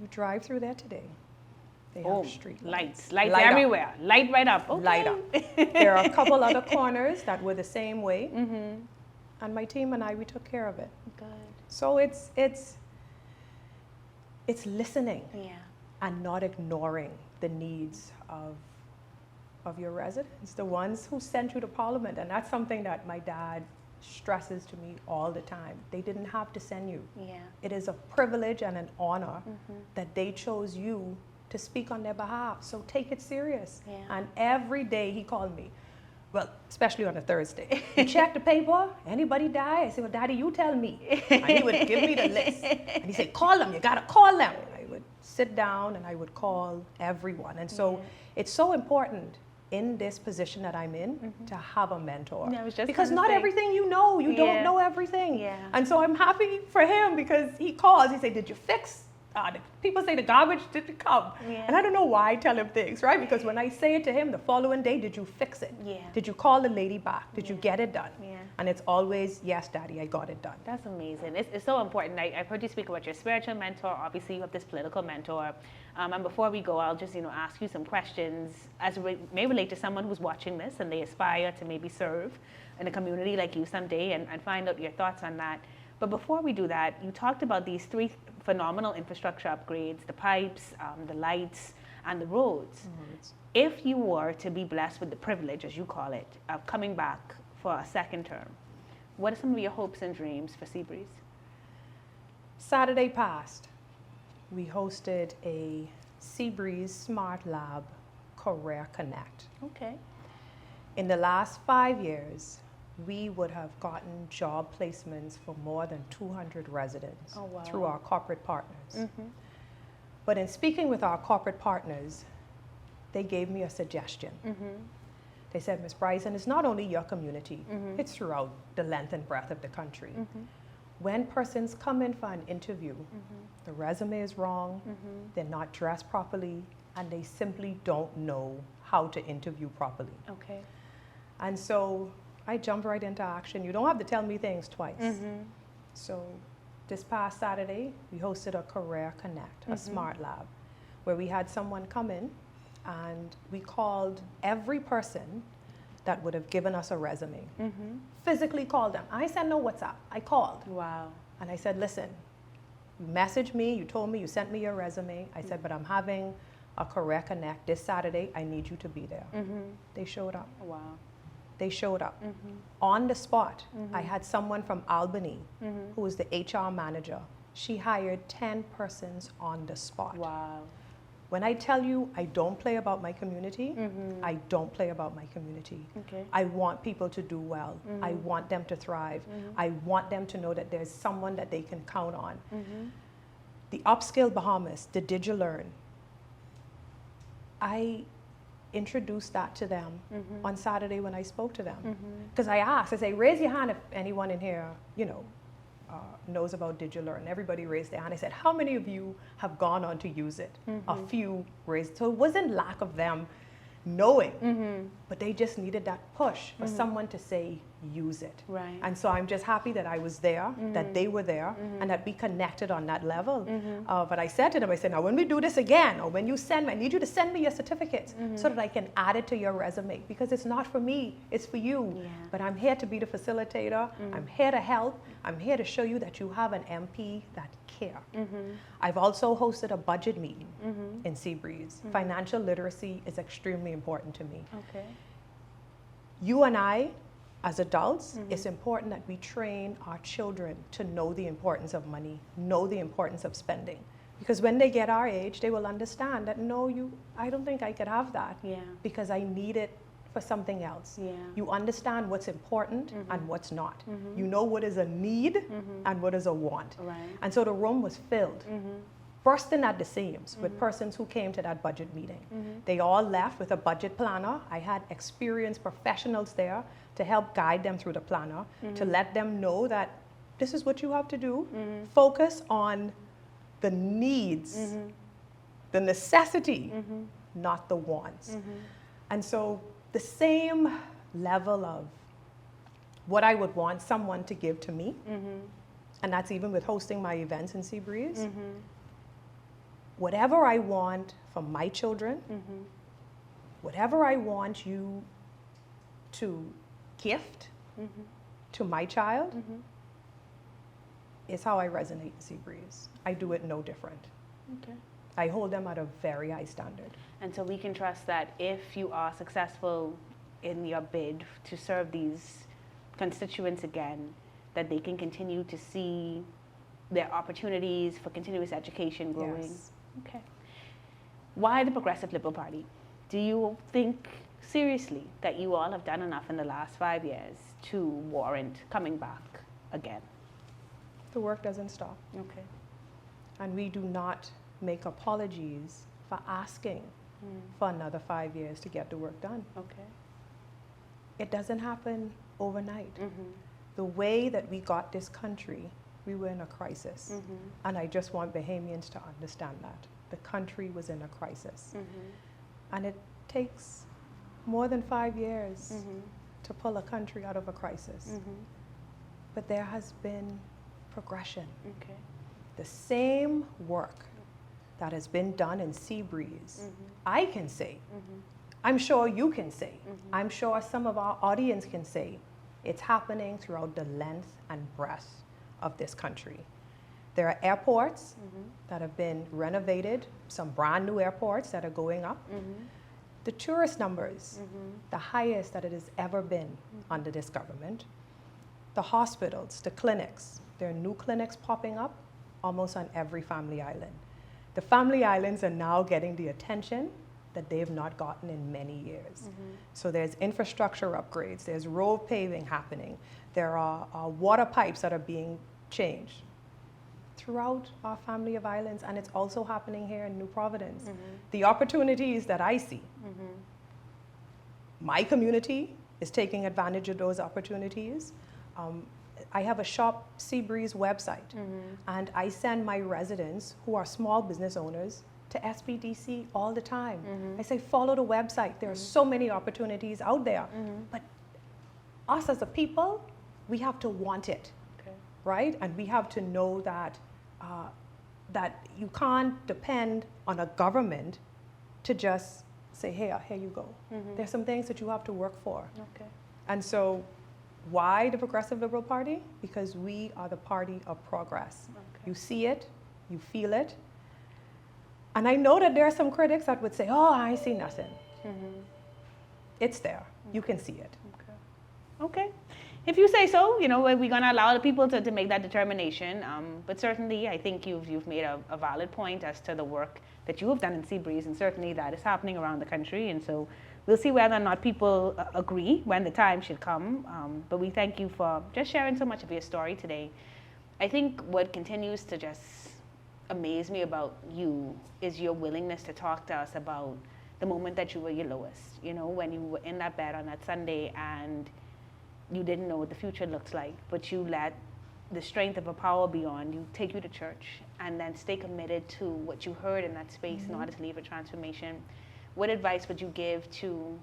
You drive through there today, they have street lights. Lights everywhere. Light right up. Okay. Light up. There are a couple other corners that were the same way. And my team and I, we took care of it. Good. So it's listening and not ignoring the needs of your residents, the ones who sent you to Parliament. And that's something that my dad stresses to me all the time. They didn't have to send you. It is a privilege and an honor that they chose you to speak on their behalf. So take it serious. And every day he called me. Well, especially on a Thursday. You check the paper, anybody die? I said, well, Daddy, you tell me. And he would give me the list. And he said, call them, you gotta call them. And I would sit down and I would call everyone. And so it's so important in this position that I'm in to have a mentor. Because not everything you know, you don't know everything. And so I'm happy for him because he calls, he said, did you fix? People say the garbage didn't come. And I don't know why I tell him things, right? Because when I say it to him the following day, did you fix it? Did you call the lady back? Did you get it done? And it's always, yes, Daddy, I got it done. That's amazing. It's so important. I've heard you speak about your spiritual mentor. Obviously, you have this political mentor. And before we go, I'll just ask you some questions as may relate to someone who's watching this and they aspire to maybe serve in a community like you someday and find out your thoughts on that. But before we do that, you talked about these three phenomenal infrastructure upgrades, the pipes, the lights, and the roads. If you were to be blessed with the privilege, as you call it, of coming back for a second term, what are some of your hopes and dreams for Seabreeze? Saturday past, we hosted a Seabreeze Smart Lab Career Connect. Okay. In the last 5 years, we would have gotten job placements for more than 200 residents through our corporate partners. But in speaking with our corporate partners, they gave me a suggestion. They said, Ms. Brice, and it's not only your community, it's throughout the length and breadth of the country. When persons come in for an interview, the resume is wrong, they're not dressed properly, and they simply don't know how to interview properly. Okay. And so I jumped right into action. You don't have to tell me things twice. So this past Saturday, we hosted a Career Connect, a Smart Lab, where we had someone come in and we called every person that would have given us a resume. Physically called them. I sent no WhatsApp. I called. Wow. And I said, listen, you messaged me, you told me, you sent me your resume. I said, but I'm having a Career Connect this Saturday. I need you to be there. They showed up. Wow. They showed up. On the spot, I had someone from Albany who was the HR manager. She hired 10 persons on the spot. Wow. When I tell you I don't play about my community, I don't play about my community. Okay. I want people to do well. I want them to thrive. I want them to know that there's someone that they can count on. The Upscale Bahamas, the DigiLearn, I introduced that to them on Saturday when I spoke to them. Because I asked, I say, raise your hand if anyone in here, knows about DigiLearn. Everybody raised their hand. I said, how many of you have gone on to use it? A few raised. So it wasn't lack of them knowing, but they just needed that push for someone to say, use it. Right. And so I'm just happy that I was there, that they were there, and that we connected on that level. But I said to them, I said, now when we do this again, or when you send me, I need you to send me your certificates so that I can add it to your resume, because it's not for me, it's for you. Yeah. But I'm here to be the facilitator. I'm here to help. I'm here to show you that you have an MP that care. I've also hosted a budget meeting in Seabreeze. Financial literacy is extremely important to me. Okay. You and I, as adults, it's important that we train our children to know the importance of money, know the importance of spending. Because when they get our age, they will understand that, no, I don't think I could have that, Yeah. because I need it for something else. Yeah. You understand what's important and what's not. You know what is a need and what is a want. Right. And so the room was filled, bursting at the seams with persons who came to that budget meeting. They all left with a budget planner. I had experienced professionals there to help guide them through the planner, to let them know that this is what you have to do. Focus on the needs, the necessity, not the wants. And so the same level of what I would want someone to give to me, and that's even with hosting my events in Seabreeze. Whatever I want from my children, whatever I want you to gift to my child, is how I resonate in Seabreeze. I do it no different. Okay. I hold them at a very high standard. And so we can trust that if you are successful in your bid to serve these constituents again, that they can continue to see their opportunities for continuous education growing. Yes. Okay. Why the Progressive Liberal Party? Do you think seriously that you all have done enough in the last 5 years to warrant coming back again? The work doesn't stop. Okay. And we do not make apologies for asking for another 5 years to get the work done. Okay. It doesn't happen overnight. The way that we got this country, we were in a crisis. And I just want Bahamians to understand that. The country was in a crisis. And it takes more than 5 years to pull a country out of a crisis. But there has been progression. Okay. The same work that has been done in Seabreeze, I can say, I'm sure you can say, I'm sure some of our audience can say, it's happening throughout the length and breadth of this country. There are airports that have been renovated, some brand new airports that are going up. The tourist numbers, the highest that it has ever been under this government. The hospitals, the clinics, there are new clinics popping up almost on every family island. The family islands are now getting the attention that they have not gotten in many years. So there's infrastructure upgrades, there's road paving happening, there are water pipes that are being changed throughout our family of islands, and it's also happening here in New Providence. The opportunities that I see, my community is taking advantage of those opportunities. I have a Shop Seabreeze website, and I send my residents who are small business owners to SBDC all the time. I say, follow the website. There are so many opportunities out there. But us as a people, we have to want it, right? And we have to know that, that you can't depend on a government to just say, hey, here you go. There's some things that you have to work for. Okay. And so why the Progressive Liberal Party? Because we are the party of progress. You see it, you feel it. And I know that there are some critics that would say, oh, I see nothing. It's there. You can see it. Okay. If you say so, you know, we're going to allow the people to make that determination. But certainly, I think you've made a valid point as to the work that you have done in Seabreeze, and certainly that is happening around the country. And so we'll see whether or not people agree when the time should come. But we thank you for just sharing so much of your story today. I think what continues to just amaze me about you is your willingness to talk to us about the moment that you were your lowest. You know, when you were in that bed on that Sunday and you didn't know what the future looked like, but you let the strength of a power beyond you take you to church and then stay committed to what you heard in that space in order to leave a transformation. What advice would you give to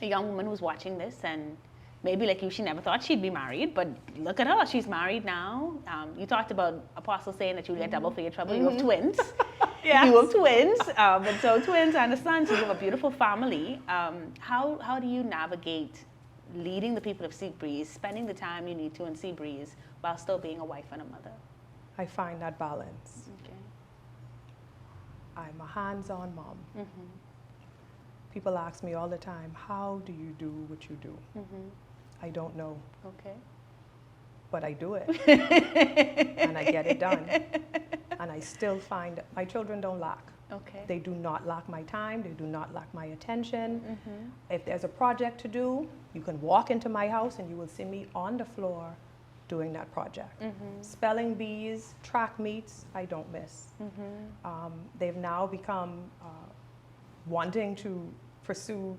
a young woman who's watching this and maybe like you, she never thought she'd be married, but look at her, she's married now. You talked about Apostle saying that you get double for your trouble. You have twins. Yes. You have twins, and so twins and a son, so you have a beautiful family. How do you navigate leading the people of Seabreeze, spending the time you need to in Seabreeze, while still being a wife and a mother? I find that balance. Okay. I'm a hands-on mom. People ask me all the time, how do you do what you do? I don't know. Okay. But I do it. And I get it done. And I still find my children don't lack. Okay. They do not lack my time. They do not lack my attention. If there's a project to do, you can walk into my house and you will see me on the floor doing that project. Spelling bees, track meets, I don't miss. They've now become wanting to pursue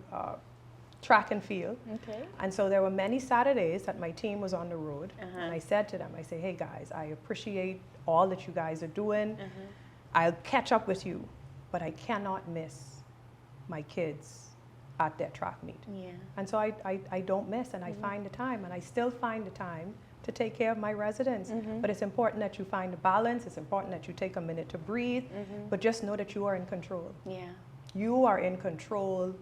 track and field. Okay. And so there were many Saturdays that my team was on the road. And I said to them, I say, hey guys, I appreciate all that you guys are doing. I'll catch up with you, but I cannot miss my kids at their track meet. Yeah. And so I don't miss, and I find the time, and I still find the time to take care of my residents. But it's important that you find a balance. It's important that you take a minute to breathe, but just know that you are in control. Yeah. You are in control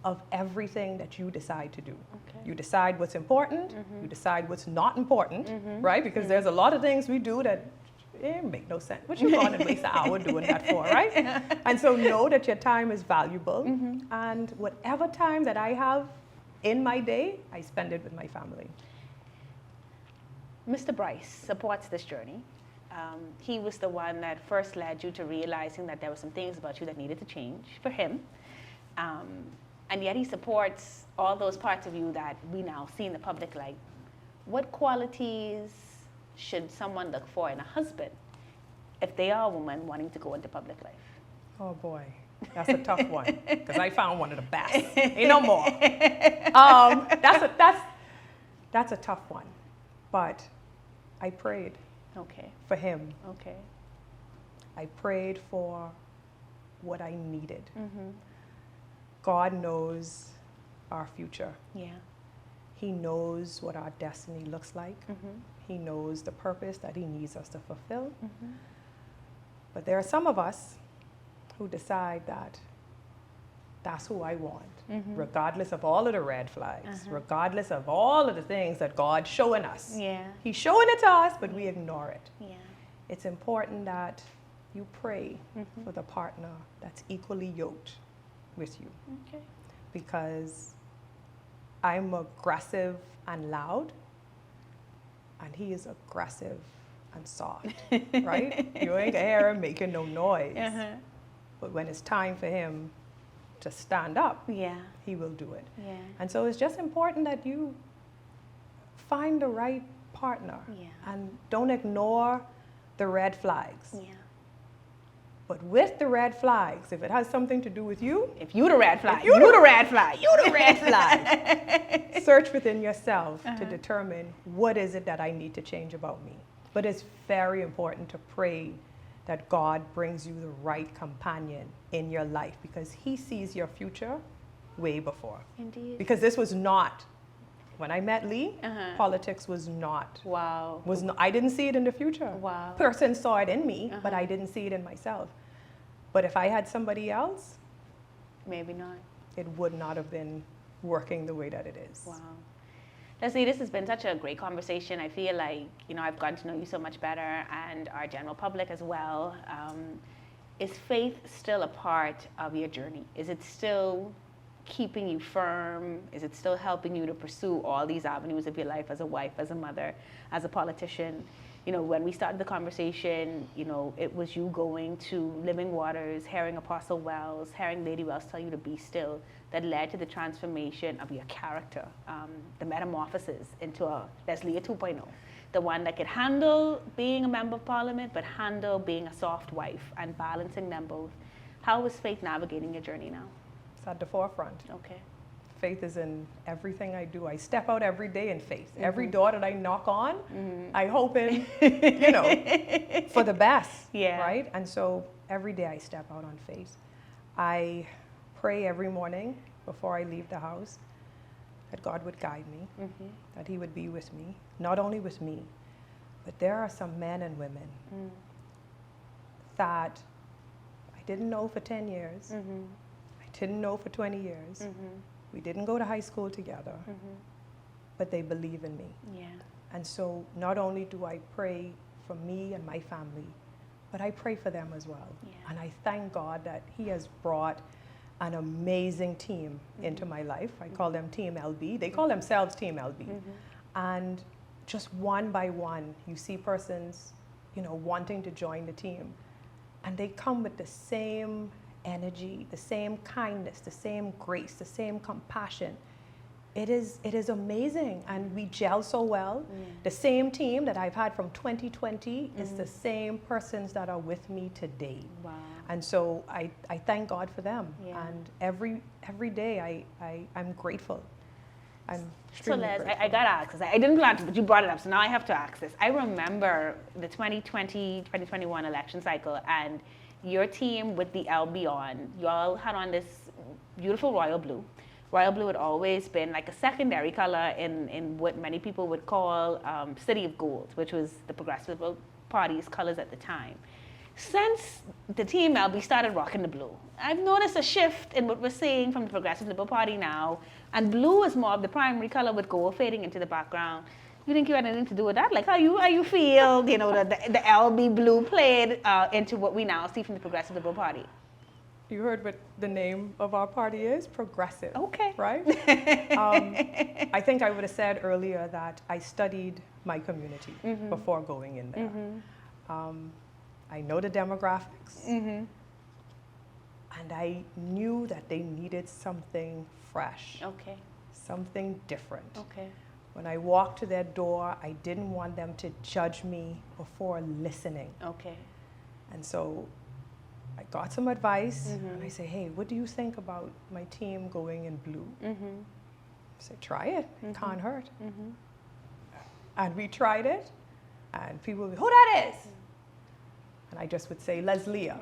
of everything that you decide to do. Okay. You decide what's important, you decide what's not important, right? Because there's a lot of things we do that make no sense. What you going to waste an hour doing that for, right? And so know that your time is valuable, and whatever time that I have in my day, I spend it with my family. Mr. Brice supports this journey. He was the one that first led you to realizing that there were some things about you that needed to change for him. And yet he supports all those parts of you that we now see in the public light. What qualities should someone look for in a husband if they are a woman wanting to go into public life? Oh boy, that's a tough one, because I found one of the best. Ain't no more. That's a tough one, but I prayed for him. Okay. I prayed for what I needed. God knows our future. Yeah. He knows what our destiny looks like. He knows the purpose that he needs us to fulfill. But there are some of us who decide that that's who I want, regardless of all of the red flags, regardless of all of the things that God's showing us. Yeah. He's showing it to us, but we ignore it. Yeah. It's important that you pray for the partner that's equally yoked with you. Okay. Because I'm aggressive and loud, and he is aggressive and soft, right? You ain't gonna hear him making no noise. But when it's time for him to stand up, he will do it. Yeah. And so it's just important that you find the right partner and don't ignore the red flags. Yeah. But with the red flags, if it has something to do with you, If you the red flag, you the red flag. you the red flag. Search within yourself to determine what is it that I need to change about me. But it's very important to pray that God brings you the right companion in your life, because he sees your future way before. Indeed. Because this was not, when I met Lee, politics was not. Wow. I didn't see it in the future. Wow. Person saw it in me, but I didn't see it in myself. But if I had somebody else, Maybe not. it would not have been working the way that it is. Wow. Leslie, this has been such a great conversation. I feel like, I've gotten to know you so much better, and our general public as well. Is faith still a part of your journey? Is it still keeping you firm? Is it still helping you to pursue all these avenues of your life as a wife, as a mother, as a politician? When we started the conversation, it was you going to Living Waters, hearing Apostle Wells, hearing Lady Wells tell you to be still, that led to the transformation of your character, the metamorphosis into a Leslia 2.0, the one that could handle being a member of parliament, but handle being a soft wife and balancing them both. How is faith navigating your journey now? It's at the forefront. Okay. Faith is in everything I do. I step out every day in faith. Every door that I knock on, I hope in, for the best, right? And so every day I step out on faith. I pray every morning before I leave the house that God would guide me, that He would be with me, not only with me, but there are some men and women that I didn't know for 10 years, I didn't know for 20 years, we didn't go to high school together, but they believe in me. Yeah. And so not only do I pray for me and my family, but I pray for them as well. Yeah. And I thank God that He has brought an amazing team into my life. I call them Team LB. They call themselves Team LB. And just one by one, you see persons, wanting to join the team. And they come with the same energy, the same kindness, the same grace, the same compassion. It is amazing, and we gel so well. The same team that I've had from 2020 is the same persons that are with me today. Wow. And so I thank God for them. Yeah. And every day I'm grateful. I'm So extremely Les, grateful. I got to ask this. I didn't plan to, but you brought it up, so now I have to ask this. I remember the 2020-2021 election cycle, and your team with the LB on, you all had on this beautiful royal blue. Royal blue had always been like a secondary color in what many people would call City of Gold, which was the Progressive Party's colors at the time. Since the team LB started rocking the blue, I've noticed a shift in what we're seeing from the Progressive Liberal Party now, and blue is more of the primary color with gold fading into the background. You think you had anything to do with that? Like how you feel, the LB blue played into what we now see from the Progressive Liberal Party? You heard what the name of our party is? Progressive. Okay. Right? I think I would have said earlier that I studied my community before going in there. I know the demographics, and I knew that they needed something fresh, Okay. something different. Okay. When I walked to their door, I didn't want them to judge me before listening. Okay. And so I got some advice, and I say, hey, what do you think about my team going in blue? I say, try it, it can't hurt. And we tried it, and people would be, who that is? And I just would say, Leslia,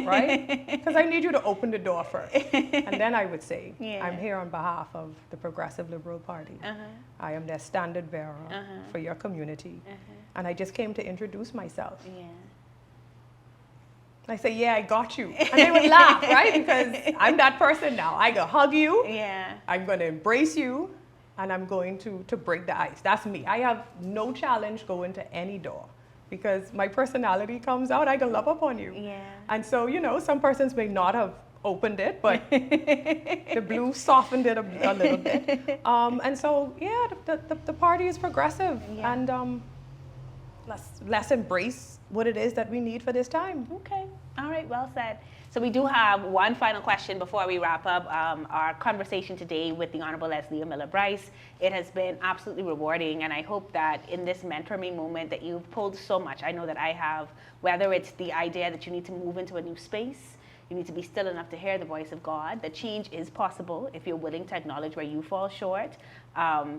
right? Because I need you to open the door first. And then I would say, I'm here on behalf of the Progressive Liberal Party. I am their standard bearer for your community. And I just came to introduce myself. Yeah. I say, yeah, I got you. And they would laugh, right? Because I'm that person now. I go hug you. Yeah. I'm going to embrace you. And I'm going to break the ice. That's me. I have no challenge going to any door. Because my personality comes out, I can love upon you. Yeah. And so, some persons may not have opened it, but the blue softened it a little bit. And so, yeah, the party is progressive. Yeah. And let's embrace what it is that we need for this time. Okay. All right. Well said. So we do have one final question before we wrap up our conversation today with the Honorable Leslia Miller-Brice. It has been absolutely rewarding, and I hope that in this mentor me moment that you've pulled so much. I know that I have, whether it's the idea that you need to move into a new space, you need to be still enough to hear the voice of God, that change is possible if you're willing to acknowledge where you fall short,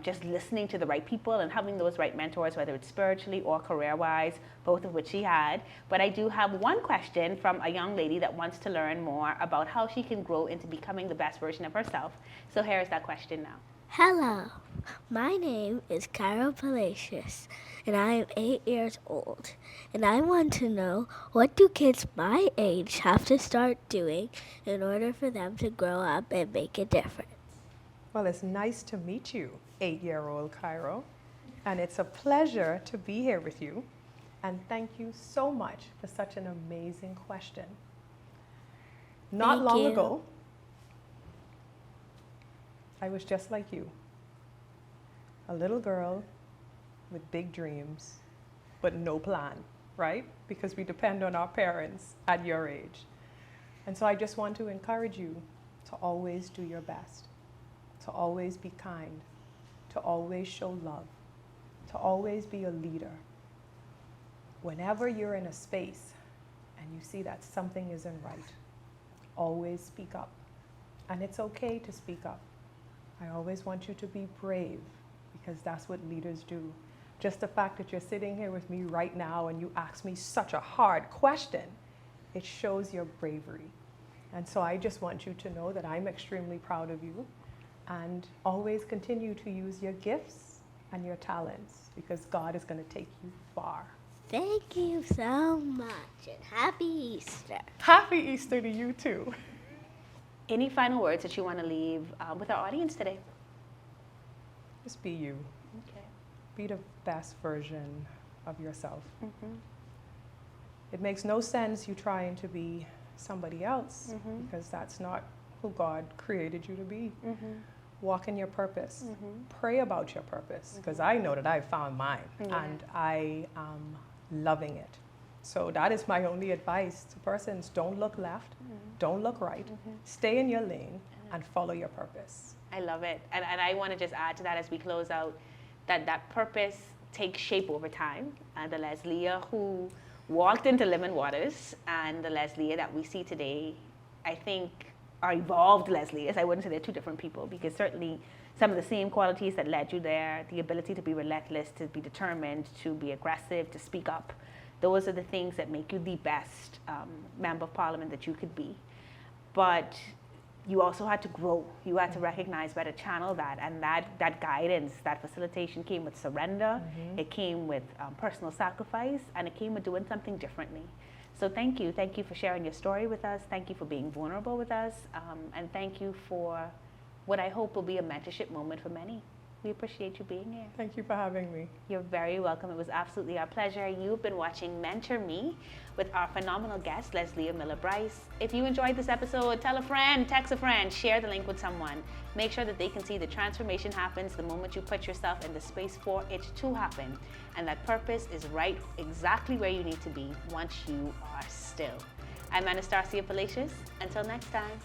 just listening to the right people and having those right mentors, whether it's spiritually or career-wise, both of which she had. But I do have one question from a young lady that wants to learn more about how she can grow into becoming the best version of herself. So here is that question now. Hello, my name is Cairo Palacios, and I am 8 years old. And I want to know, what do kids my age have to start doing in order for them to grow up and make a difference? Well, it's nice to meet you, 8-year-old Cairo. And it's a pleasure to be here with you. And thank you so much for such an amazing question. Not Thank long you. ago, I was just like you. A little girl with big dreams, but no plan, right? Because we depend on our parents at your age. And so I just want to encourage you to always do your best, to always be kind, to always show love, to always be a leader. Whenever you're in a space and you see that something isn't right, always speak up. And it's okay to speak up. I always want you to be brave, because that's what leaders do. Just the fact that you're sitting here with me right now and you ask me such a hard question, it shows your bravery. And so I just want you to know that I'm extremely proud of you, and always continue to use your gifts and your talents, because God is going to take you far. Thank you so much, and happy Easter. Happy Easter to you too. Any final words that you want to leave with our audience today? Just be you. Okay. Be the best version of yourself. It makes no sense you trying to be somebody else, because that's not who God created you to be. Walk in your purpose. Pray about your purpose, because I know that I found mine, and I am loving it. So that is my only advice to persons. Don't look left, don't look right, stay in your lane and follow your purpose. I love it. And I want to just add to that as we close out, that purpose takes shape over time. The Leslia who walked into living waters and the Leslia that we see today, I think, are evolved Leslias. I wouldn't say they're two different people, because certainly some of the same qualities that led you there, the ability to be relentless, to be determined, to be aggressive, to speak up, those are the things that make you the best member of parliament that you could be. But you also had to grow. You had to recognize where to channel that, and that guidance, that facilitation came with surrender, it came with personal sacrifice, and it came with doing something differently. So thank you for sharing your story with us, thank you for being vulnerable with us, and thank you for what I hope will be a mentorship moment for many. We appreciate you being here. Thank you for having me. You're very welcome. It was absolutely our pleasure. You've been watching Mentor Me with our phenomenal guest, Leslia Miller-Brice. If you enjoyed this episode, tell a friend, text a friend, share the link with someone. Make sure that they can see the transformation happens the moment you put yourself in the space for it to happen. And that purpose is right exactly where you need to be once you are still. I'm Anastasia Palacios. Until next time.